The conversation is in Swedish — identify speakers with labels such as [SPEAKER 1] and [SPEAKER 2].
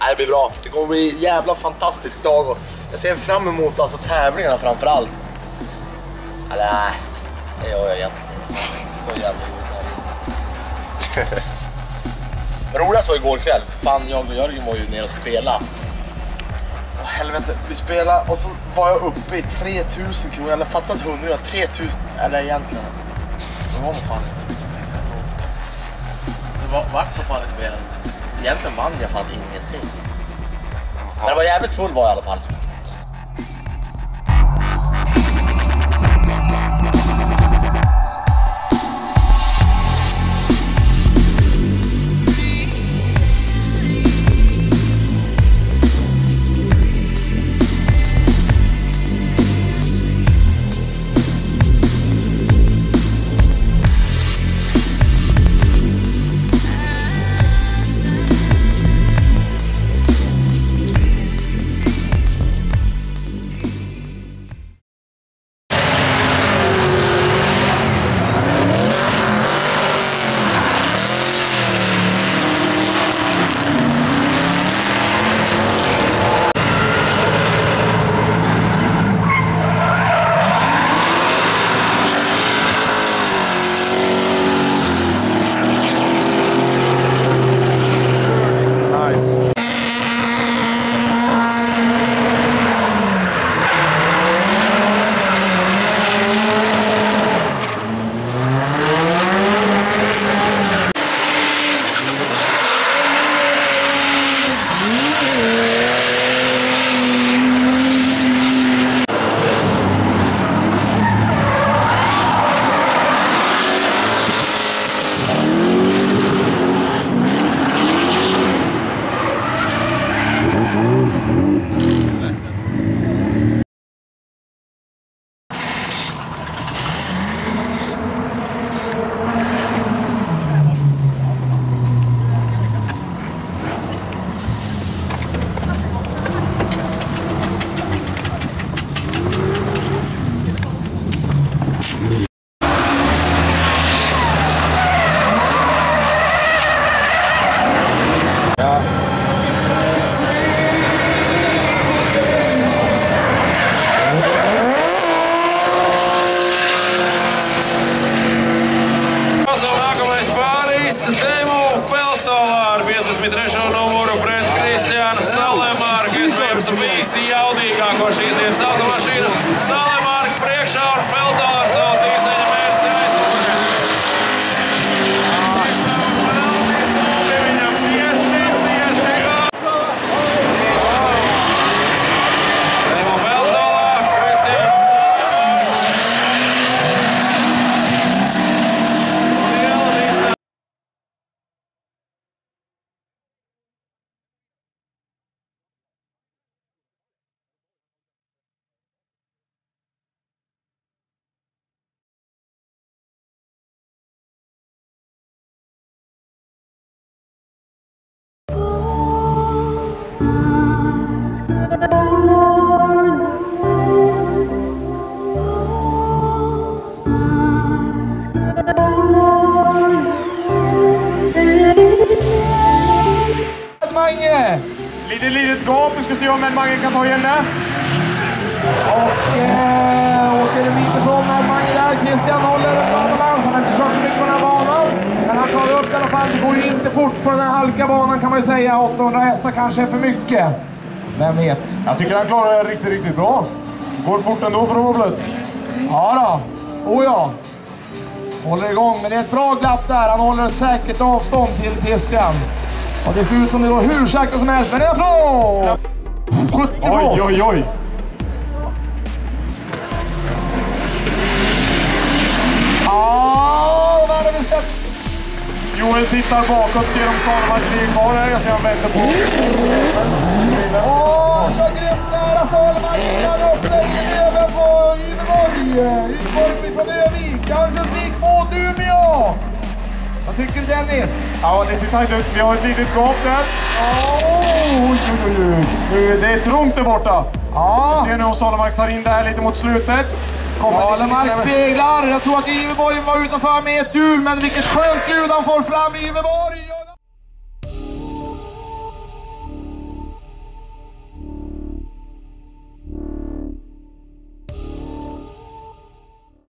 [SPEAKER 1] Det blir bra. Det kommer bli en jävla fantastisk dag. Och jag ser fram emot alltså tävlingarna framförallt. Eller nej, det gör jag egentligen inte. Så jävla roligt. Roligast var igår kväll. Fan, jag och Jörgen var ju nere och spela. Åh helvete, vi spelade och så var jag uppe i 3000 kronor. Eller satsat 100, 3000. Eller egentligen. Det var nog fan inte så mycket. Det vart nog fan inte mer än... Egentligen vann jag fan ingenting. Men det var jävligt full var i alla fall.
[SPEAKER 2] Jaudīgāko šīs dienas automašīna Salemarka priekšā un Peltārs vēl tīseņa Mercedes. Viņam cieši. Teimo Peltālā, Kristians.
[SPEAKER 3] Mange!
[SPEAKER 4] Litet gap, vi ska se om Mange kan ta igen det.
[SPEAKER 3] Och åker en bit ifrån Mange där. Christian håller en bra balans. Han har inte kört så mycket på den här banan. Men han tar upp i alla fall. Det går ju inte fort på den här halka banan kan man ju säga. 800 hästar kanske är för mycket. Vem vet?
[SPEAKER 4] Jag tycker han klarar det riktigt bra. Går fort ändå för Roblet.
[SPEAKER 3] Ja då. Oh ja. Håller igång. Men det är ett bra glapp där. Han håller säkert avstånd till Christian. Och det ser ut som det går hur sakta som helst. Men det är bra! 70 blås.
[SPEAKER 4] Oj.
[SPEAKER 3] Ja, vad är det vi sett?
[SPEAKER 4] Joel tittar bakåt, ser om Salemark ligger kvar här. Jag ser han vänder på.
[SPEAKER 3] Så grymt nära Salemark. Han upplägger över på Yveborg. Yveborg från Övik. Örnsköldsvik mot Umeå. Vad tycker Dennis?
[SPEAKER 4] Ja, det ser tajt ut. Vi har ett litet gap där. Det är trångt där borta.
[SPEAKER 3] Ja.
[SPEAKER 4] Vi ser nu om Salemark tar in det här lite mot slutet.
[SPEAKER 3] Salemark speglar. Jag tror att Yveborg var utanför med ett hjul. Men vilket skönt ljud han får fram i Yveborg.